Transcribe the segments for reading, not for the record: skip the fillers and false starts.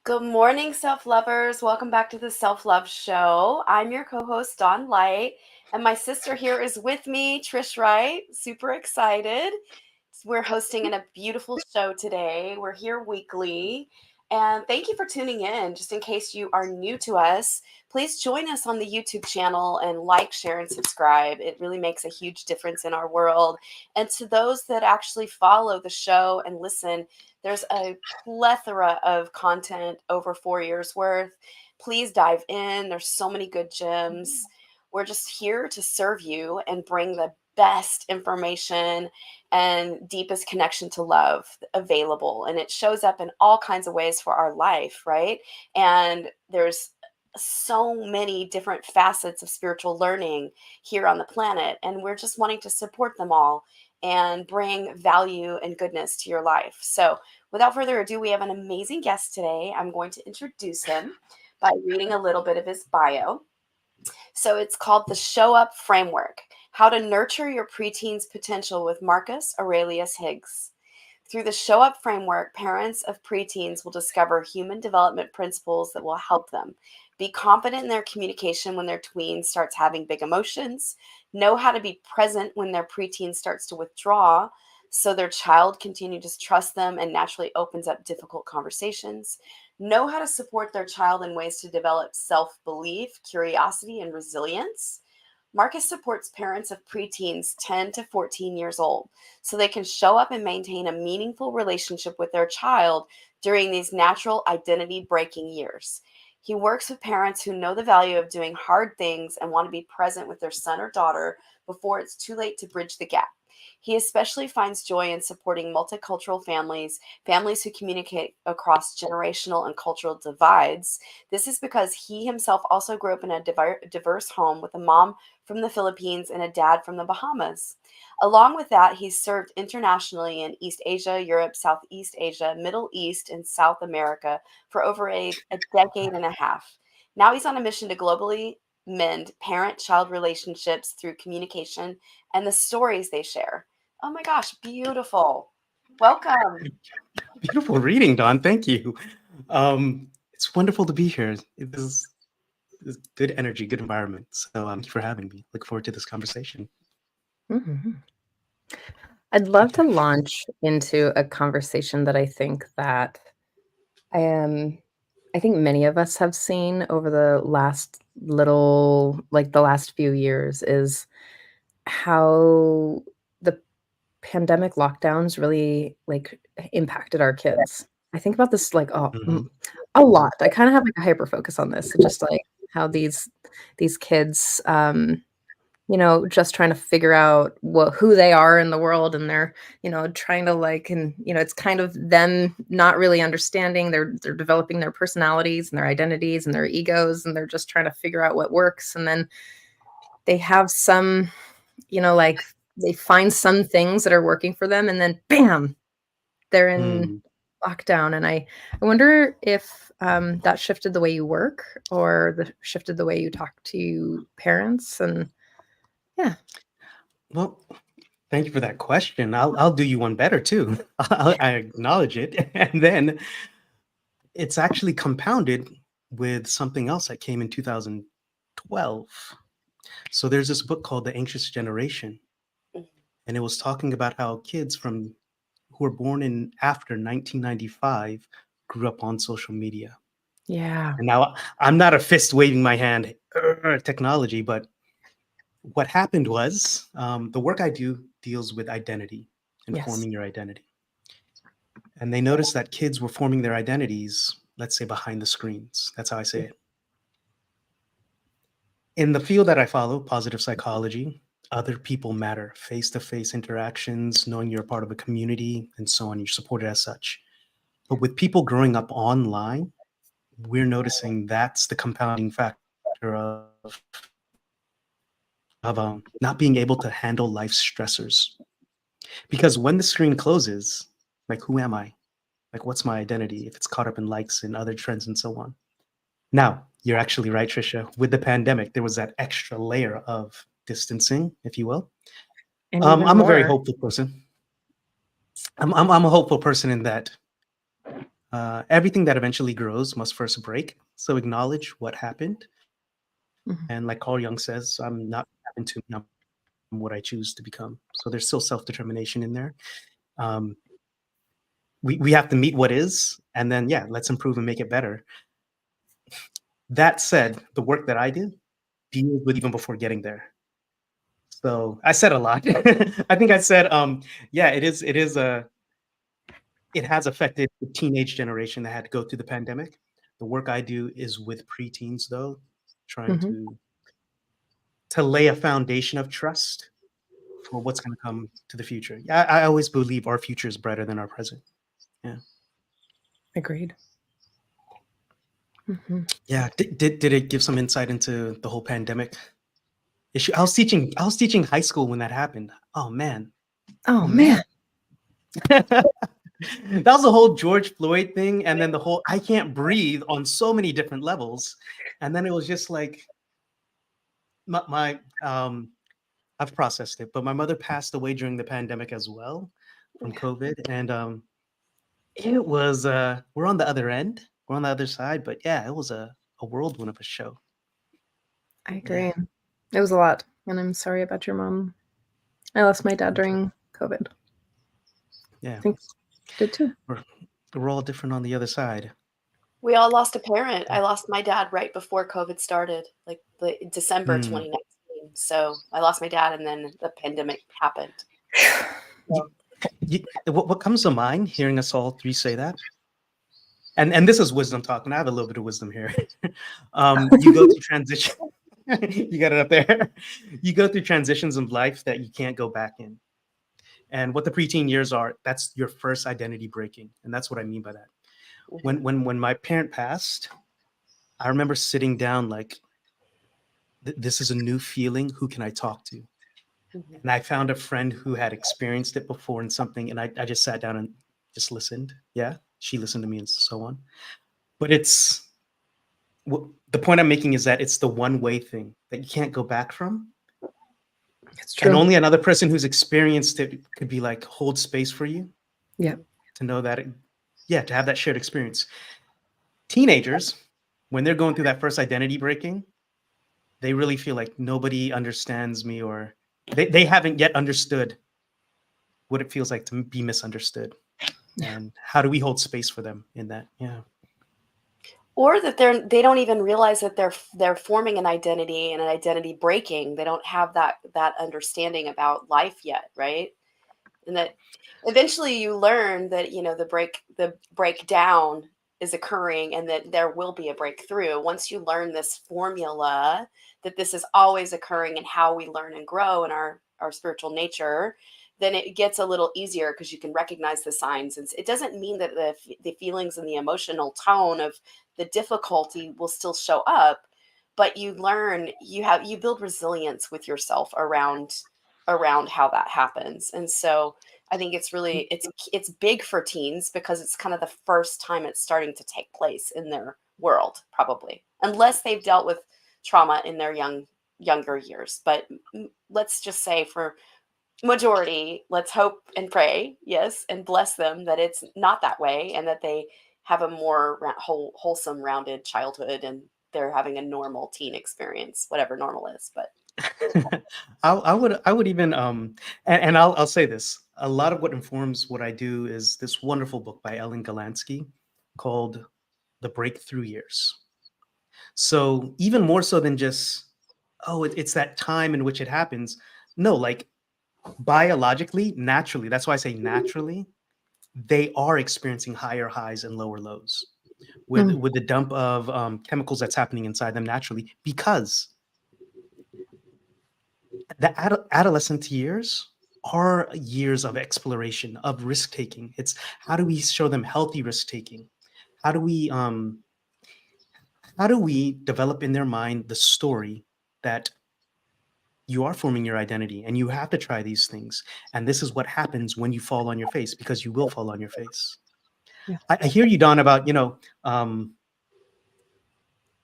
Good morning, self lovers. Welcome back to the Self Love Show. I'm your co host, Dawn Light, and my sister here is with me, Trish Wright. Super excited. We're hosting in a beautiful show today. We're here weekly. And thank you for tuning in. Just in case you are new to us, please join us on the YouTube channel and like, share, and subscribe. It really makes a huge difference in our world. And to those that actually follow the show and listen, there's a plethora of content over 4 years worth. Please dive in. There's so many good gems. We're just here to serve you and bring the best information and deepest connection to love available. And it shows up in all kinds of ways for our life, right? And there's so many different facets of spiritual learning here on the planet. And we're just wanting to support them all and bring value and goodness to your life. So, without further ado, we have an amazing guest today. I'm going to introduce him by reading a little bit of his bio. So it's called the Show Up Framework: How to Nurture Your Preteen's Potential with Marcus Aurelius Higgs. Through the Show Up Framework, parents of preteens will discover human development principles that will help them be confident in their communication when their tween starts having big emotions, know how to be present when their preteen starts to withdraw so their child continues to trust them and naturally opens up difficult conversations, know how to support their child in ways to develop self belief, curiosity, and resilience. Marcus supports parents of preteens 10 to 14 years old so they can show up and maintain a meaningful relationship with their child during these natural identity breaking years. He works with parents who know the value of doing hard things and want to be present with their son or daughter before it's too late to bridge the gap. He especially finds joy in supporting multicultural families, families who communicate across generational and cultural divides. This is because he himself also grew up in a diverse home with a mom from the Philippines and a dad from the Bahamas. Along with that, he's served internationally in East Asia, Europe, Southeast Asia, Middle East, and South America for over a decade and a half. Now he's on a mission to globally mend parent child relationships through communication and the stories they share. Oh my gosh, beautiful. Welcome. Beautiful reading, Don. Thank you. It's wonderful to be here. This is good energy, good environment. So thank you for having me. Look forward to this conversation. Mhm. I'd love to launch into a conversation that I am I think many of us have seen over the last few years is how the pandemic lockdowns really impacted our kids. I think about this Hmm. a lot. I kind of have like a hyper focus on this, just like how these kids just trying to figure out who they are in the world, and they're, trying to it's kind of them not really understanding. They're developing their personalities and their identities and their egos, and they're just trying to figure out what works. And then they have some, like they find some things that are working for them, and then bam, they're in Mm. lockdown. And I wonder if that shifted the way you work, or shifted the way you talk to parents. And yeah. Well, thank you for that question. I'll do you one better too. I acknowledge it, and then it's actually compounded with something else that came in 2012. So there's this book called The Anxious Generation, and it was talking about how kids from who were born in after 1995 grew up on social media. Yeah. And now I'm not a fist waving my hand technology, but what happened was the work I do deals with identity and Yes. forming your identity. And they noticed that kids were forming their identities, let's say, behind the screens. That's how I say Yeah. it. In the field that I follow, positive psychology, other people matter, face to face interactions, knowing you're a part of a community, and so on. You're supported as such. But with people growing up online, we're noticing that's the compounding factor of not being able to handle life's stressors. Because when the screen closes, like, who am I? Like, what's my identity if it's caught up in likes and other trends and so on? Now, you're actually right, Trisha. With the pandemic, there was that extra layer of distancing, if you will. And even I'm a very more. hopeful person. I'm a hopeful person in that Everything that eventually grows must first break. So acknowledge what happened. Mhm. And like Carl Jung says, I'm not happened to me, I'm what I choose to become. So there's still self-determination in there. Um, we have to meet what is, and then, yeah, let's improve and make it better. That said, the work that I do deals with even before getting there. So I said a lot. I think I said, yeah, it has affected the teenage generation that had to go through the pandemic. The work I do is with preteens, though, trying Mhm. to lay a foundation of trust for what's going to come to the future. Yeah, I always believe our future is brighter than our present. Yeah. Agreed. Mhm. Yeah. Did it give some insight into the whole pandemic issue? I was teaching high school when that happened. Oh man. Oh Oh man. man. That was the whole George Floyd thing, and then the whole I can't breathe on so many different levels. And then it was just like my I've processed it, but my mother passed away during the pandemic as well from COVID. And it was we're on the other end, we're on the other side, but yeah, it was a whirlwind of a show. I Yeah. agree. It was a lot, and I'm sorry about your mom. I lost my dad during COVID. Yeah. I think you did too. We're all different on the other side. We all lost a parent. I lost my dad right before COVID started, like December Mm. 2019. So I lost my dad, and then the pandemic happened. You, what comes to mind hearing us all three say that? And this is wisdom talking. I have a little bit of wisdom here. You go through transition. You got it up there. You go through transitions of life that you can't go back in. And what the preteen years are, that's your first identity breaking. And that's what I mean by that. When my parent passed, I remember sitting down like, this is a new feeling. Who can I talk to? Mhm. And I found a friend who had experienced it before in something. And I just sat down and just listened. Yeah. She listened to me and so on. But it's the point I'm making is that it's the one way thing that you can't go back from. It's And true. only another person who's experienced it could be like, hold space for you. Yeah. To know that, to have that shared experience. Teenagers, when they're going through that first identity breaking, they really feel like nobody understands me, or they haven't yet understood what it feels like to be misunderstood. Yeah. And how do we hold space for them in that? Yeah. Or that they don't even realize that they're forming an identity and an identity breaking. They don't have that understanding about life yet, right? And that eventually you learn that the breakdown is occurring, and that there will be a breakthrough once you learn this formula, that this is always occurring, and how we learn and grow in our spiritual nature. Then it gets a little easier because you can recognize the signs. And it doesn't mean that the feelings and the emotional tone of the difficulty will still show up, but you learn, you build resilience with yourself around how that happens. And so I think it's big for teens because it's kind of the first time it's starting to take place in their world, probably, unless they've dealt with trauma in their younger years. But let's just say for majority, let's hope and pray, yes, and bless them that it's not that way, and that they have a more wholesome, rounded childhood, and they're having a normal teen experience, whatever normal is. But I would even and I'll say this. A lot of what informs what I do is this wonderful book by Ellen Galansky called The Breakthrough Years. So even more so than just, it's that time in which it happens. No, like biologically, naturally, that's why I say naturally, they are experiencing higher highs and lower lows Mm. with the dump of chemicals that's happening inside them naturally, because the adolescent years are years of exploration, of risk taking. It's how do we show them healthy risk taking? How do we develop in their mind the story that you are forming your identity and you have to try these things, and this is what happens when you fall on your face, because you will fall on your face. Yeah. I hear you, Don, about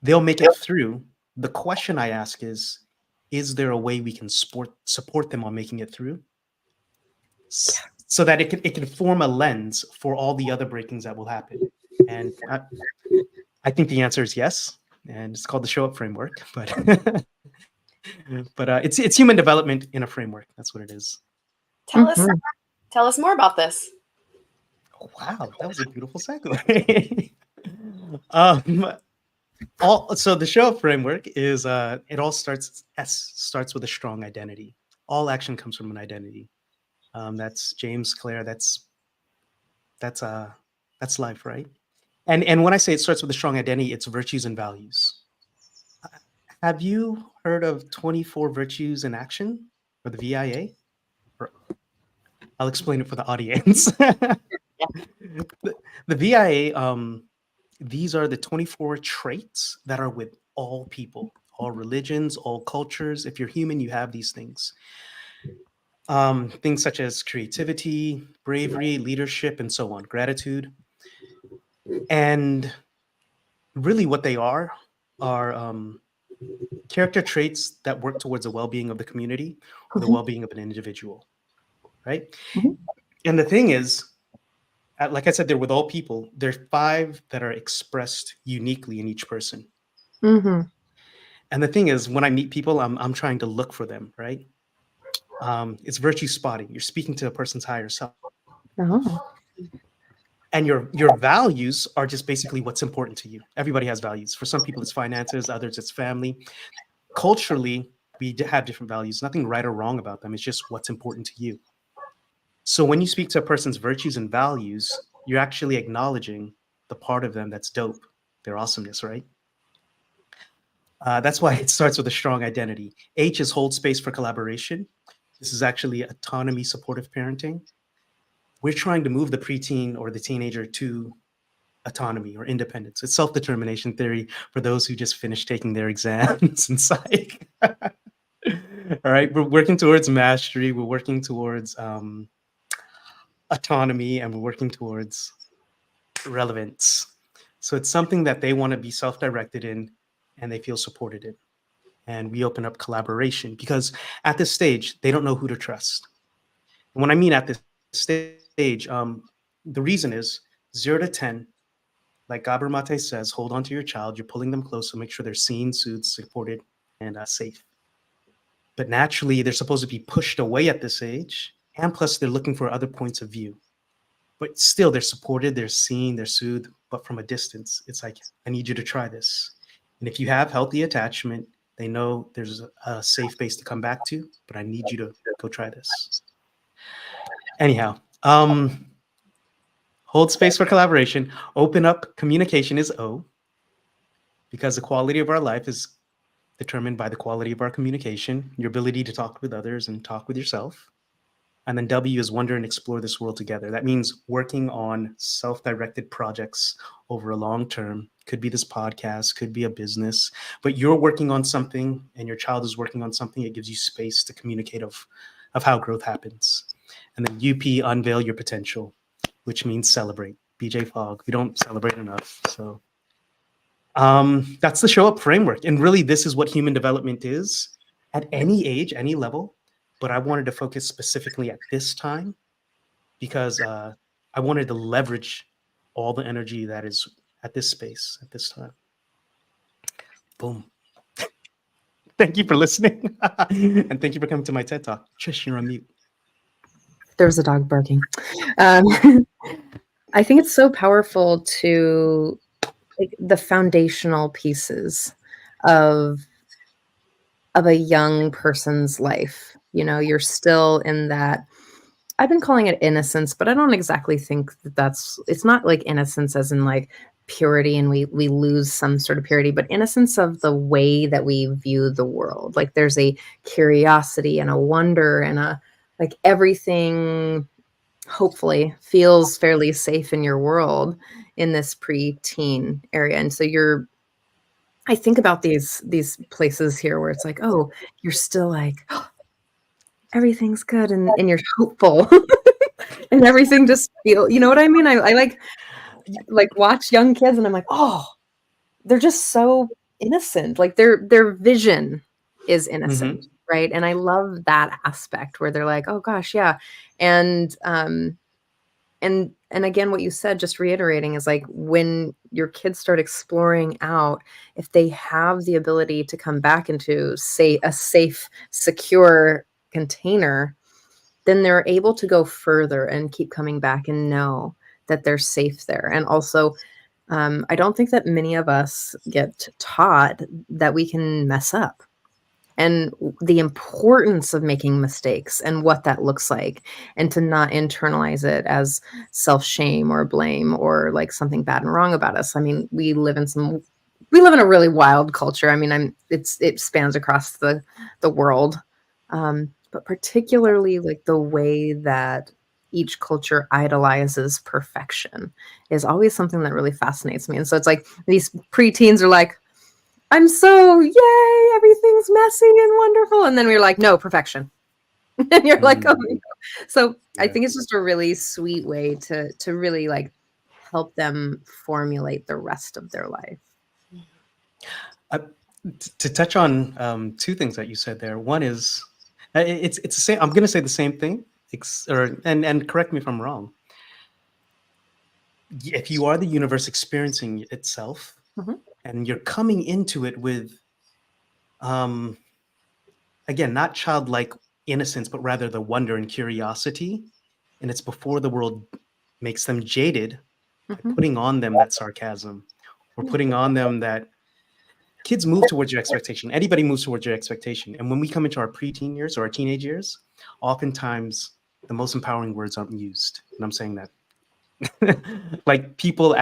they'll make it through. The question I ask is there a way we can support them on making it through, so that it can form a lens for all the other breakings that will happen? And I think the answer is yes, and it's called the show up framework. But it's human development in a framework. That's what it is. Tell us more about this. Oh, wow, that was a beautiful segue. um, so the show up framework is it all starts with a strong identity. All action comes from an identity. That's James Clear. That's life, right? And when I say it starts with a strong identity, it's virtues and values. Have you heard of 24 virtues in action, or the VIA? Or, I'll explain it for the audience. The VIA, these are the 24 traits that are with all people, all religions, all cultures. If you're human, you have these things. Things such as creativity, bravery, leadership, and so on, gratitude. And really what they are character traits that work towards the well-being of the community or the well-being of an individual, right? And the thing is, like I said, they're with all people. There are 5 that are expressed uniquely in each person. And the thing is, when I meet people, I'm trying to look for them, right? It's virtue spotting. You're speaking to a person's higher self. And your values are just basically what's important to you. Everybody has values. For some people, it's finances. Others, it's family. Culturally, we have different values. Nothing right or wrong about them. It's just what's important to you. So when you speak to a person's virtues and values, you're actually acknowledging the part of them that's dope, their awesomeness, right? That's why it starts with a strong identity. H is hold space for collaboration. This is actually autonomy, supportive parenting. We're trying to move the preteen or the teenager to autonomy or independence. It's self-determination theory for those who just finished taking their exams in psych. All right, we're working towards mastery. We're working towards autonomy, and we're working towards relevance. So it's something that they want to be self-directed in and they feel supported in. And we open up collaboration because at this stage, they don't know who to trust. And when I mean at this stage, the reason is 0 to 10, like Gabor Mate says, hold on to your child. You're pulling them close, so make sure they're seen, soothed, supported, and safe. But naturally, they're supposed to be pushed away at this age. And plus, they're looking for other points of view. But still, they're supported, they're seen, they're soothed, but from a distance. It's like, I need you to try this. And if you have healthy attachment, they know there's a safe base to come back to, but I need you to go try this. Anyhow, hold space for collaboration. Open up communication is O, because the quality of our life is determined by the quality of our communication, your ability to talk with others and talk with yourself. And then W is wonder and explore this world together. That means working on self-directed projects over a long term. Could be this podcast, could be a business, but you're working on something and your child is working on something. It gives you space to communicate of how growth happens. And then UP, unveil your potential, which means celebrate. BJ Fogg, we don't celebrate enough. So that's the show up framework. And really, this is what human development is at any age, any level. But I wanted to focus specifically at this time because I wanted to leverage all the energy that is at this space, at this time. Boom. Thank you for listening. And thank you for coming to my TED Talk. Trish, you're on mute. There was a dog barking. I think it's so powerful to like the foundational pieces of a young person's life. You know, you're still in that, I've been calling it innocence, but I don't exactly think it's not like innocence as in like purity and we lose some sort of purity, but innocence of the way that we view the world. Like there's a curiosity and a wonder and a like everything hopefully feels fairly safe in your world in this preteen area. And so I think about these places here where it's like, oh, you're still like, oh, everything's good and you're hopeful and everything just feel, you know what I mean? I like watch young kids and I'm like, oh, they're just so innocent. Like their vision is innocent. Mm-hmm. Right. And I love that aspect where they're like, oh gosh, yeah. And And again, what you said, just reiterating, is like when your kids start exploring out, if they have the ability to come back into, say, a safe, secure container, then they're able to go further and keep coming back and know that they're safe there. And also, I don't think that many of us get taught that we can mess up, and the importance of making mistakes and what that looks like, and to not internalize it as self-shame or blame or like something bad and wrong about us. I mean, we live in a really wild culture. I mean, it spans across the world. But particularly like the way that each culture idolizes perfection is always something that really fascinates me. And so it's like these preteens are like, I'm so yay, everything's messy and wonderful. And then we're like, no, perfection. And you're like, oh no. So I Yeah. think it's just a really sweet way to really like help them formulate the rest of their life. To touch on two things that you said there. One is it's the same. I'm going to say the same thing, and correct me if I'm wrong. If you are the universe experiencing itself, Mhm. and you're coming into it with, again, not childlike innocence, but rather the wonder and curiosity, and it's before the world makes them jaded by Mhm. putting on them that sarcasm, or putting on them that kids move towards your expectation. Anybody moves towards your expectation. And when we come into our preteen years or our teenage years, oftentimes the most empowering words aren't used. And I'm saying that like people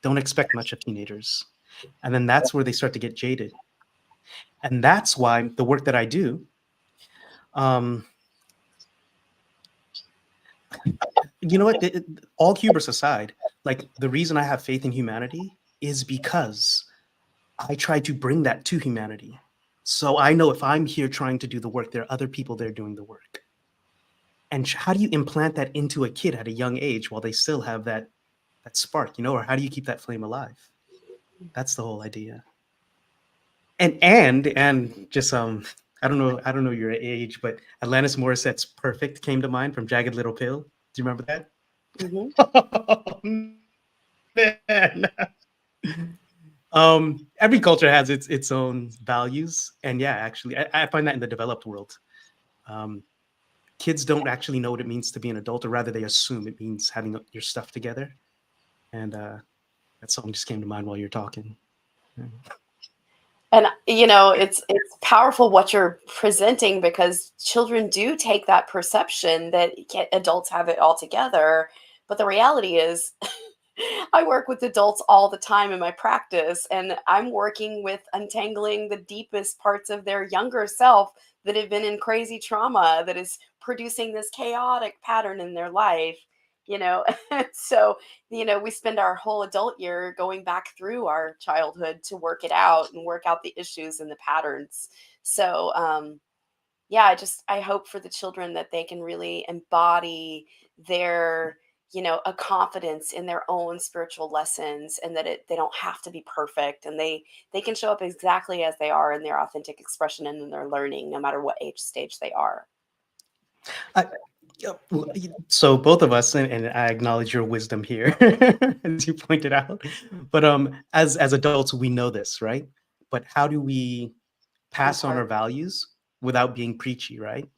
don't expect much of teenagers. And then that's where they start to get jaded. And that's why the work that I do, um, you know what, all hubris aside, like the reason I have faith in humanity is because I try to bring that to humanity. So I know if I'm here trying to do the work, there are other people there doing the work. And how do you implant that into a kid at a young age while they still have that spark, or how do you keep that flame alive? That's the whole idea. And just I don't know your age, but Alanis Morissette's "Perfect" came to mind from Jagged Little Pill. Do you remember that? Mhm. Oh, man. Every culture has its own values, and yeah, actually, I find that in the developed world, um, kids don't actually know what it means to be an adult, or rather, they assume it means having your stuff together. And that song just came to mind while you're talking. Yeah. And it's powerful what you're presenting, because children do take that perception that adults have it all together. But the reality is, I work with adults all the time in my practice, and I'm working with untangling the deepest parts of their younger self that have been in crazy trauma that is producing this chaotic pattern in their life. You know, so we spend our whole adult year going back through our childhood to work it out and work out the issues and the patterns. So, yeah, I hope for the children that they can really embody their, a confidence in their own spiritual lessons, and that they don't have to be perfect, and they can show up exactly as they are in their authentic expression and in their learning, no matter what age stage they are. I, so both of us, and I acknowledge your wisdom here, as you pointed out. But as adults, we know this, right? But how do we pass on our Impart. values without being preachy, right?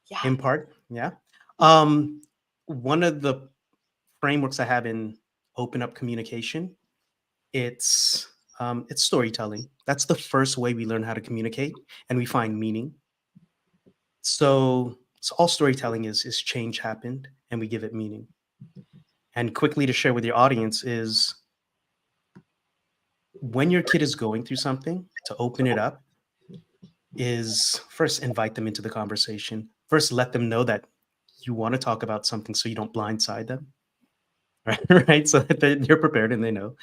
Yeah. In part, yeah. One of the frameworks I have in open up communication, it's storytelling. That's the first way we learn how to communicate, and we find meaning. So all storytelling is change happened, and we give it meaning. And quickly to share with your audience is, when your kid is going through something, to open it up is first invite them into the conversation. First, let them know that you want to talk about something so you don't blindside them, right? Right? So that you're prepared and they know.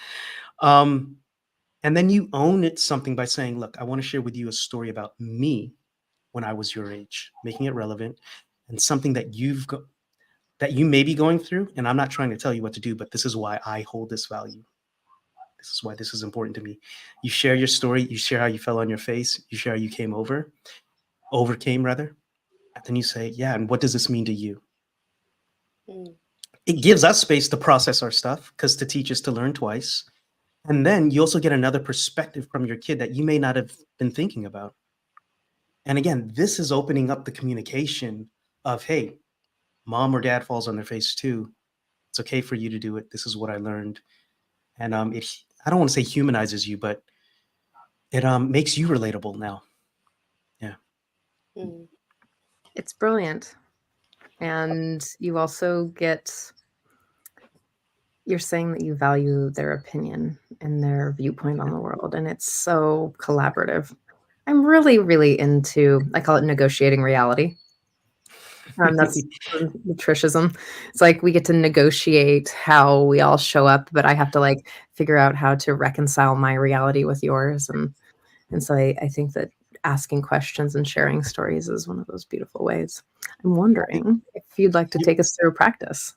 Um, and then you own it something by saying, look, I want to share with you a story about me when I was your age, making it relevant, and something that that you may be going through. And I'm not trying to tell you what to do, but this is why I hold this value. This is why this is important to me. You share your story, you share how you fell on your face, you share how you overcame rather. And then you say, yeah, and what does this mean to you? Mm. it gives us space to process our stuff because to teach is to learn twice. And then you also get another perspective from your kid that you may not have been thinking about. And again, this is opening up the communication of, hey, mom or dad falls on their face too. It's okay for you to do it. This is what I learned. And I don't want to say humanizes you, but it makes you relatable now. Yeah. Mm. It's brilliant. And you also get, you're saying that you value their opinion and their viewpoint on the world, and it's so collaborative. I'm really, really into, I call it negotiating reality. That's the Trishism. It's like we get to negotiate how we all show up, but I have to like figure out how to reconcile my reality with yours. And so I think that asking questions and sharing stories is one of those beautiful ways. I'm wondering if you'd like to take us through a practice.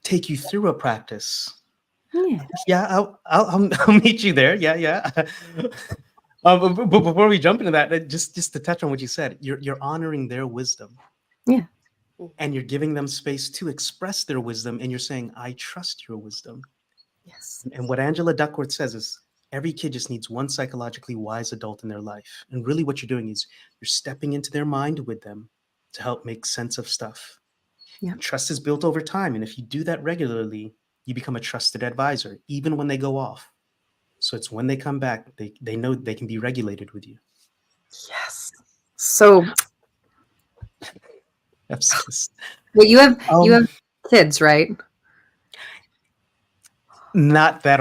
Take you through a practice. Yeah. Yeah, I'll meet you there. Yeah. But before we jump into that, just to touch on what you said, you're honoring their wisdom. Yeah. And you're giving them space to express their wisdom, and you're saying, I trust your wisdom. Yes. And what Angela Duckworth says is every kid just needs one psychologically wise adult in their life. And really what you're doing is you're stepping into their mind with them to help make sense of stuff. Yeah. And trust is built over time. And if you do that regularly, you become a trusted advisor, even when they go off. So it's when they come back, they know they can be regulated with you. Yes. So well, you have kids, right? Not that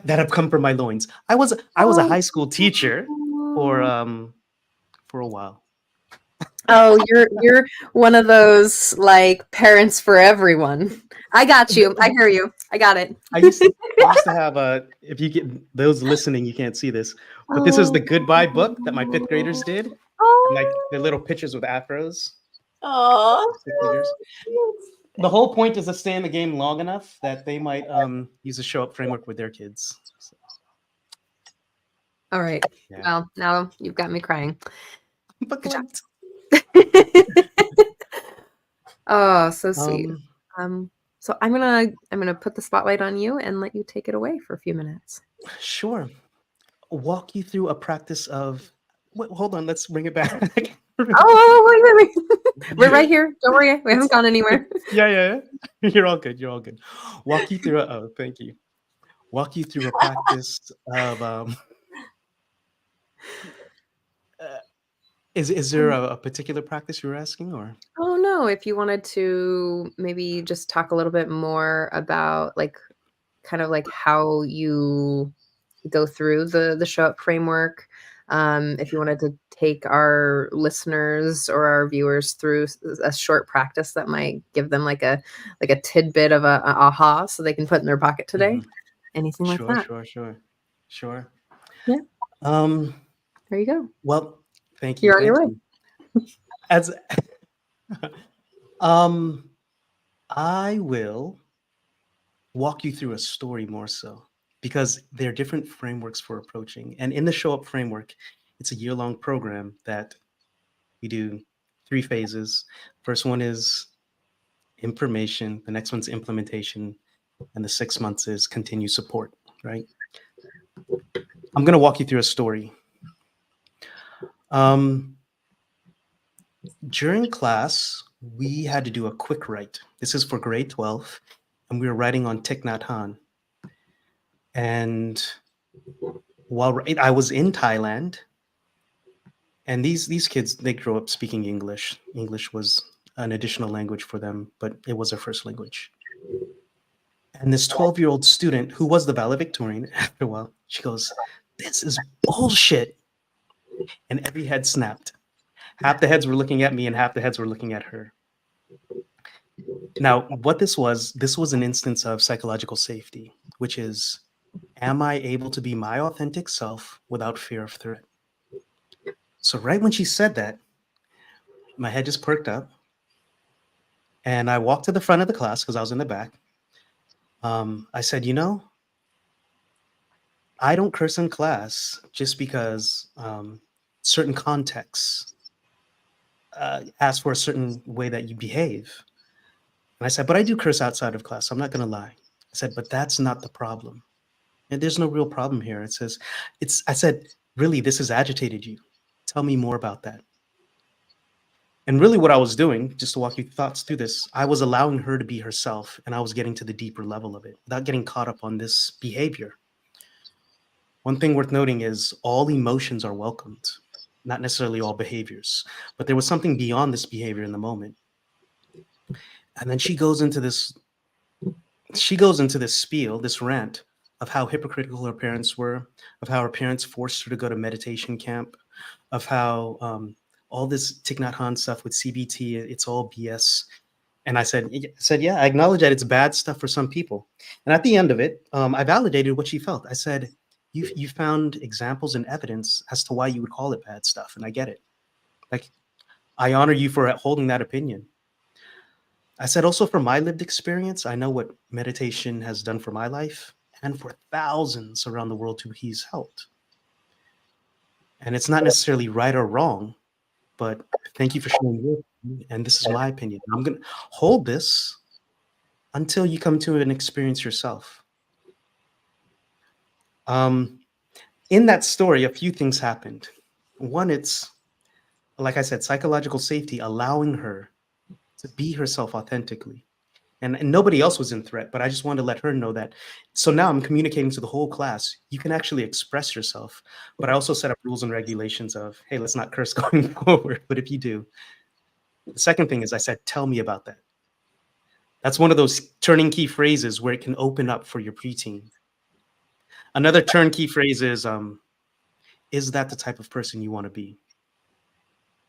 have come from my loins. I was a high school teacher for a while. Oh, you're one of those like parents for everyone. I got you. I hear you. I got it. I used to have if you get those listening, you can't see this, but this is the goodbye book that my fifth graders did. And like the little pictures with afros. Oh, the whole point is to stay in the game long enough that they might use a show up framework with their kids. So. All right. Yeah. Well, now you've got me crying. But good job. Oh, so sweet. So I'm gonna put the spotlight on you and let you take it away for a few minutes. Sure. Walk you through a practice of. Wait, hold on. Let's bring it back. Wait. We're right here. Don't worry. We haven't gone anywhere. Yeah. You're all good. Walk you through. Thank you. Walk you through a practice of. Is there a particular practice you were asking, or? Oh no, if you wanted to maybe just talk a little bit more about like kind of like how you go through the show up framework. If you wanted to take our listeners or our viewers through a short practice that might give them like a tidbit of a aha so they can put in their pocket today. Mm-hmm. Anything like that. Sure. Yeah. There you go. Well, thank you. You're on your way. As I will walk you through a story more so, because there are different frameworks for approaching. And in the Show Up framework, it's a year-long program that we do 3 phases. First one is information, the next one's implementation, and the 6 months is continued support, right? I'm going to walk you through a story. During class, we had to do a quick write. This is for grade 12, and we were writing on Thich Nhat Hanh. And while I was in Thailand, and these kids, they grew up speaking English. English was an additional language for them, but it was their first language. And this 12-year-old student, who was the valedictorian, after a while, she goes, "This is bullshit." And every head snapped. Half the heads were looking at me and half the heads were looking at her. Now, what this was an instance of psychological safety, which is, am I able to be my authentic self without fear of threat? So right when she said that, my head just perked up. And I walked to the front of the class because I was in the back. I said, I don't curse in class just because certain contexts ask for a certain way that you behave. And I said, but I do curse outside of class. I'm not going to lie. I said, but that's not the problem. And there's no real problem here. It says, I said, really, this has agitated you. Tell me more about that. And really what I was doing, just to walk you thoughts through this, I was allowing her to be herself, and I was getting to the deeper level of it without getting caught up on this behavior. One thing worth noting is all emotions are welcomed, not necessarily all behaviors, but there was something beyond this behavior in the moment. And then she goes into this spiel, this rant of how hypocritical her parents were, of how her parents forced her to go to meditation camp, of how all this Thich Nhat Hanh stuff with CBT, it's all BS. And I said, yeah, I acknowledge that it's bad stuff for some people. And at the end of it, I validated what she felt. I said, you found examples and evidence as to why you would call it bad stuff. And I get it. Like, I honor you for holding that opinion. I said, also from my lived experience, I know what meditation has done for my life and for thousands around the world who he's helped. And it's not necessarily right or wrong, but thank you for sharing your opinion, and this is my opinion. I'm going to hold this until you come to an experience yourself. In that story, a few things happened. One, it's, like I said, psychological safety, allowing her to be herself authentically. And nobody else was in threat, but I just wanted to let her know that. So now I'm communicating to the whole class. You can actually express yourself, but I also set up rules and regulations of, hey, let's not curse going forward. But if you do, the second thing is I said, tell me about that. That's one of those turning key phrases where it can open up for your preteen. Another turnkey phrase is that the type of person you want to be?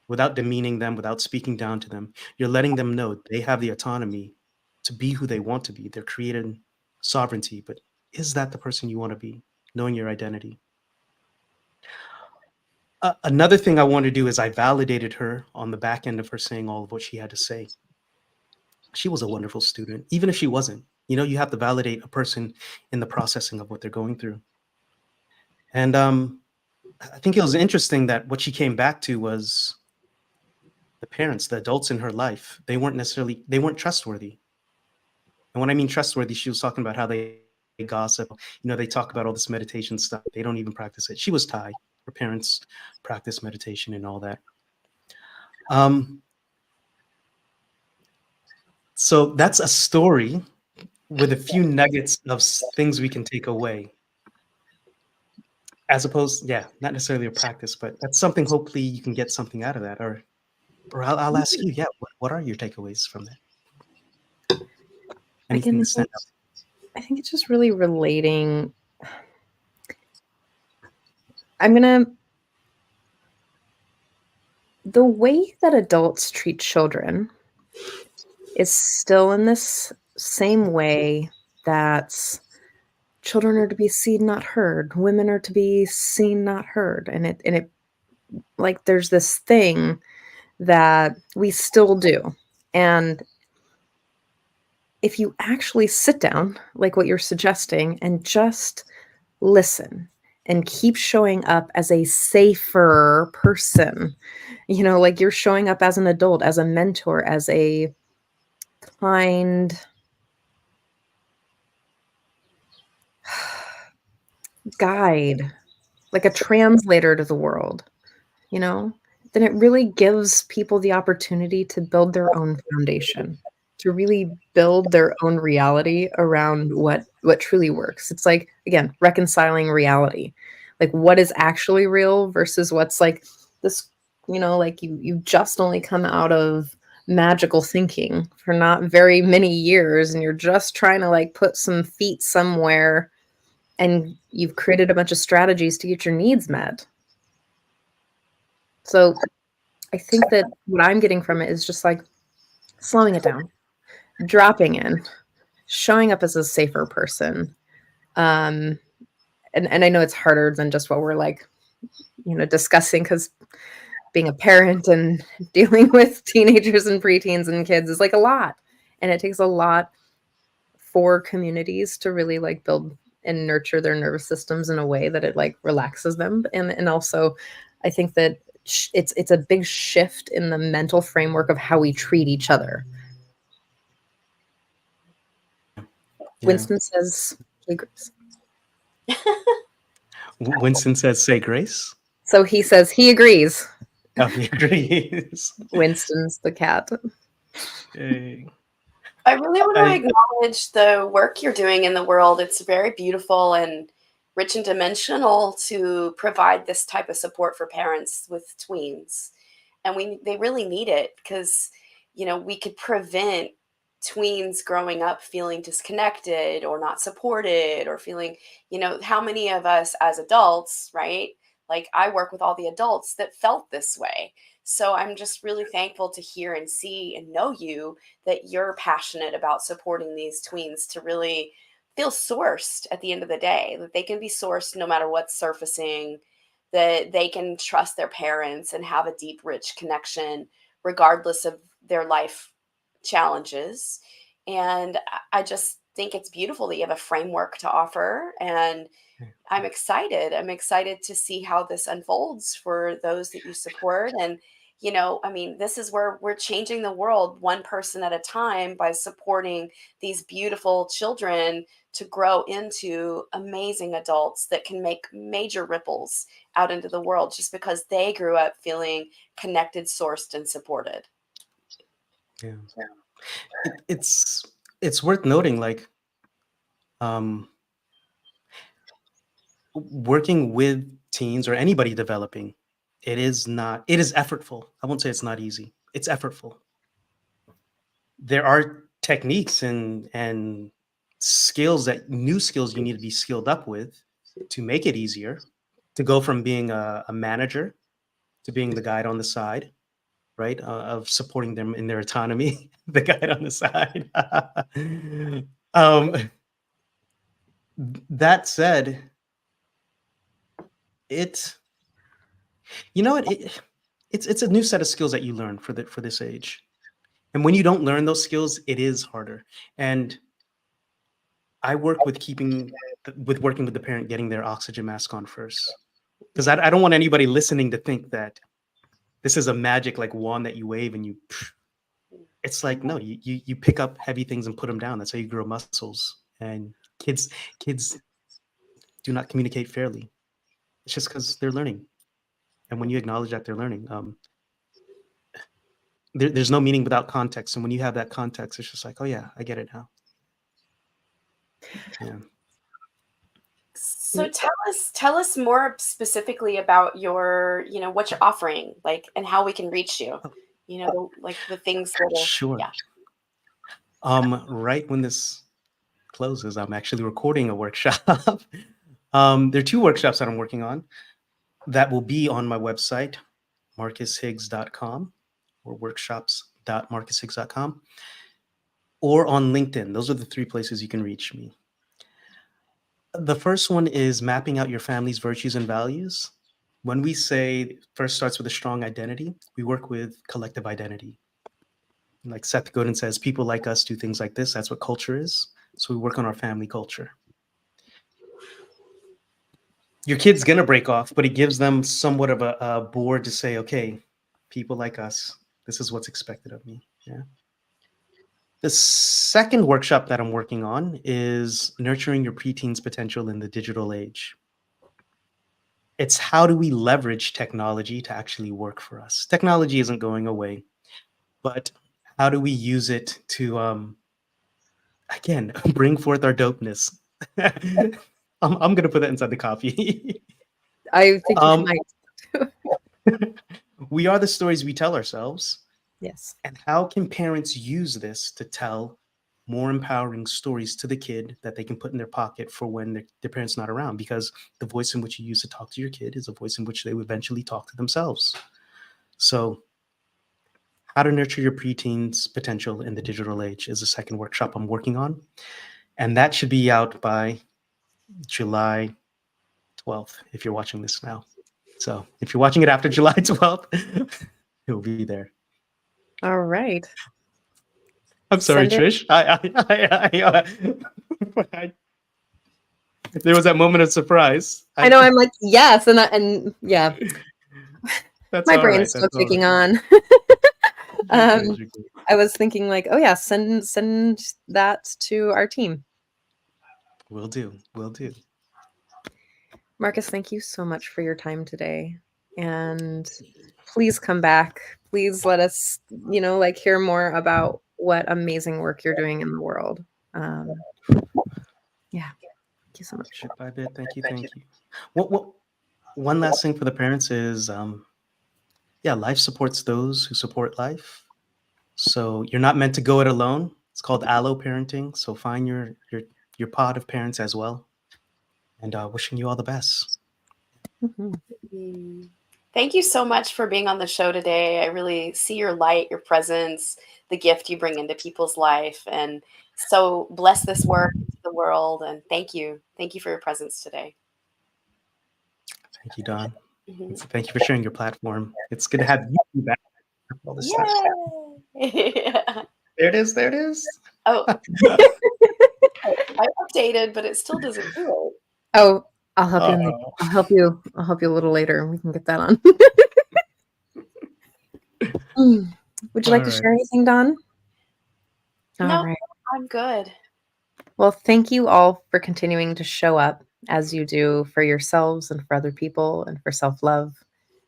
Without demeaning them, without speaking down to them, you're letting them know they have the autonomy to be who they want to be. They're created sovereignty, but is that the person you want to be? Knowing your identity. Another thing I want to do is I validated her on the back end of her saying all of what she had to say. She was a wonderful student, even if she wasn't. You know, you have to validate a person in the processing of what they're going through. And I think it was interesting that what she came back to was the parents, the adults in her life, they weren't trustworthy. And when I mean trustworthy, she was talking about how they gossip. You know, they talk about all this meditation stuff. They don't even practice it. She was Thai. Her parents practice meditation and all that. So that's a story with a few nuggets of things we can take away. As opposed, not necessarily a practice, but that's something hopefully you can get something out of that. Or I'll ask you, what are your takeaways from that? Anything that stands out? I think it's just really relating. The way that adults treat children is still in this same way that children are to be seen, not heard. Women are to be seen, not heard. And it like there's this thing that we still do. And if you actually sit down, like what you're suggesting, and just listen and keep showing up as a safer person, you know, like you're showing up as an adult, as a mentor, as a kind guide, like a translator to the world, you know, then it really gives people the opportunity to build their own foundation, to really build their own reality around what truly works. It's like, again, reconciling reality, like what is actually real versus what's like this, you know, like you just only come out of magical thinking for not very many years and you're just trying to like put some feet somewhere and you've created a bunch of strategies to get your needs met. So I think that what I'm getting from it is just like slowing it down, dropping in, showing up as a safer person. And I know it's harder than just what we're like, you know, discussing, because being a parent and dealing with teenagers and preteens and kids is like a lot. And it takes a lot for communities to really like build and nurture their nervous systems in a way that it like relaxes them. And also I think that it's a big shift in the mental framework of how we treat each other. Yeah. Winston says he agrees. Winston says, "Say grace." So he says he agrees. Oh, he agrees. Winston's the cat. Yay. I really want to acknowledge the work you're doing in the world. It's very beautiful and rich and dimensional to provide this type of support for parents with tweens. And they really need it because, we could prevent tweens growing up feeling disconnected or not supported or feeling, how many of us as adults, right? Like I work with all the adults that felt this way. So I'm just really thankful to hear and see and know you that you're passionate about supporting these tweens to really feel sourced at the end of the day, that they can be sourced no matter what's surfacing, that they can trust their parents and have a deep, rich connection regardless of their life challenges. And I just think it's beautiful that you have a framework to offer. And I'm excited. I'm excited to see how this unfolds for those that you support. And, this is where we're changing the world one person at a time by supporting these beautiful children to grow into amazing adults that can make major ripples out into the world just because they grew up feeling connected, sourced, and supported. Yeah. It's worth noting, like, working with teens or anybody developing, it is effortful. I won't say it's not easy. It's effortful. There are techniques and skills new skills you need to be skilled up with to make it easier, to go from being a manager to being the guide on the side, right? Of supporting them in their autonomy, the guide on the side. That said, it's a new set of skills that you learn for this age. And when you don't learn those skills, it is harder. And I work with working with the parent getting their oxygen mask on first. Because I don't want anybody listening to think that this is a magic like wand that you wave and it's like, no, you pick up heavy things and put them down. That's how you grow muscles. And kids do not communicate fairly. It's just because they're learning. And when you acknowledge that they're learning, there's no meaning without context. And when you have that context, it's just like, oh yeah, I get it now. Yeah. So tell us more specifically about your, what you're offering, like, and how we can reach you. Like the things that are, Sure. Yeah. Right when this closes, I'm actually recording a workshop. There are 2 workshops that I'm working on that will be on my website, marcushiggs.com, or workshops.marcushiggs.com, or on LinkedIn. Those are the 3 places you can reach me. The first one is mapping out your family's virtues and values. When we say first starts with a strong identity, we work with collective identity. Like Seth Godin says, people like us do things like this. That's what culture is. So we work on our family culture. Your kid's going to break off, but it gives them somewhat of a board to say, okay, people like us, this is what's expected of me. Yeah. The second workshop that I'm working on is nurturing your preteen's potential in the digital age. It's how do we leverage technology to actually work for us? Technology isn't going away, but how do we use it to, again, bring forth our dopeness? I'm going to put that inside the copy. I think you might. We are the stories we tell ourselves. Yes. And how can parents use this to tell more empowering stories to the kid that they can put in their pocket for when their parents not around? Because the voice in which you use to talk to your kid is a voice in which they will eventually talk to themselves. So how to nurture your preteen's potential in the digital age is the second workshop I'm working on. And that should be out by July 12th, if you're watching this now. So if you're watching it after July 12th, it will be there. All right. I'm sorry, Trish. There was that moment of surprise. I know. I'm like, yes, and yeah. That's My all right. brain's still That's all kicking right. on. You're good. um, You're good. I was thinking like, oh yeah, send that to our team. Will do. Will do. Marcus, thank you so much for your time today. And please come back. Please let us, like hear more about what amazing work you're doing in the world. Yeah. Thank you so much. Bit by bit. Thank you. Thank you. What one last thing for the parents is yeah, life supports those who support life. So you're not meant to go it alone. It's called allo parenting. So find your pod of parents as well. And wishing you all the best. Mhm. Thank you so much for being on the show today. I really see your light, your presence, the gift you bring into people's life, and so bless this work into the world. And thank you. Thank you for your presence today. Thank you, Don. Mhm. Thank you for sharing your platform. It's good to have you back after all this time. Yay! Yeah. There it is. There it is. Oh, I updated, but it still doesn't do it. Oh, I'll help you. Uh-oh. I'll help you. I'll help you a little later, and we can get that on. Would you like All to right. share anything, Don? All No, right. I'm good. Well, thank you all for continuing to show up as you do for yourselves and for other people and for self-love.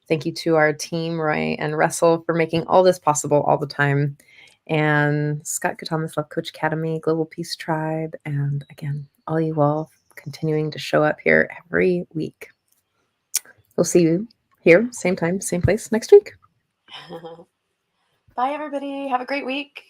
Thank you to our team, Roy and Russell, for making all this possible all the time. And Scott Katamas Love Coach Academy, Global Peace Tribe, and again, all you all continuing to show up here every week. We'll see you here, same time, same place next week. Bye, everybody. Have a great week.